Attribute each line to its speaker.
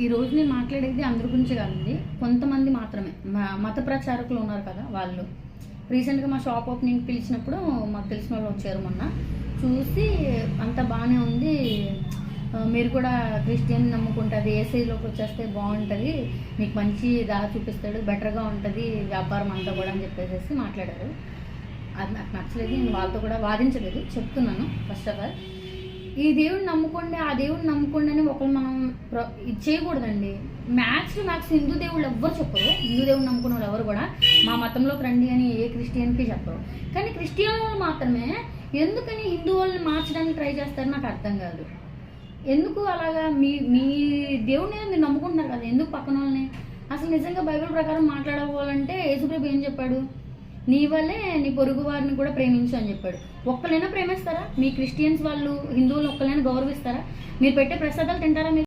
Speaker 1: ఈ రోజు నేను మాట్లాడేది అందరి గురించి కాదండి, కొంతమంది మాత్రమే. మత ప్రచారకులు ఉన్నారు కదా వాళ్ళు. రీసెంట్గా మా షాప్ ఓపెనింగ్ పిలిచినప్పుడు మాకు తెలిసిన వాళ్ళు వచ్చారు. మొన్న చూసి అంత బాగానే ఉంది, మీరు కూడా క్రిస్టియన్ నమ్ముకుంటుంది, ఏసైలోకి వచ్చేస్తే బాగుంటుంది, మీకు మంచి దారి చూపిస్తాడు, బెటర్గా ఉంటుంది వ్యాపారం అంతా కూడా అని చెప్పేసి మాట్లాడారు. అది నాకు నచ్చలేదు. నేను వాళ్ళతో కూడా వాదించలేదు, చెప్తున్నాను. ఫస్ట్ ఆఫ్ ఆల్ ఈ దేవుడిని నమ్ముకోండి, ఆ దేవుడిని నమ్ముకోండి అని ఒకరు మనం ఇది చేయకూడదండి. మ్యాక్స్ హిందూ దేవుళ్ళు ఎవ్వరు చెప్పరు. హిందూ దేవుడు నమ్ముకున్న వాళ్ళు ఎవరు కూడా మా మతంలోకి రండి అని ఏ క్రిస్టియన్కి చెప్పరు. కానీ క్రిస్టియన్ వాళ్ళు మాత్రమే ఎందుకని హిందూ వాళ్ళని మార్చడానికి ట్రై చేస్తారు నాకు అర్థం కాదు. ఎందుకు అలాగా? మీ మీ దేవుడిని మీరు నమ్ముకుంటున్నారు కదా, ఎందుకు పక్కన వాళ్ళని? అసలు నిజంగా బైబిల్ ప్రకారం మాట్లాడుకోవాలంటే యేసుప్రభు ఏం చెప్పాడు? నీ వల్లే నీ పొరుగు వారిని కూడా ప్రేమించు అని చెప్పాడు. ఒక్కలైనా ప్రేమిస్తారా? మీ క్రిస్టియన్స్ వాళ్ళు హిందువులు ఒక్కలైనా గౌరవిస్తారా? మీరు పెట్టే ప్రసాదాలు తింటారా? మీరు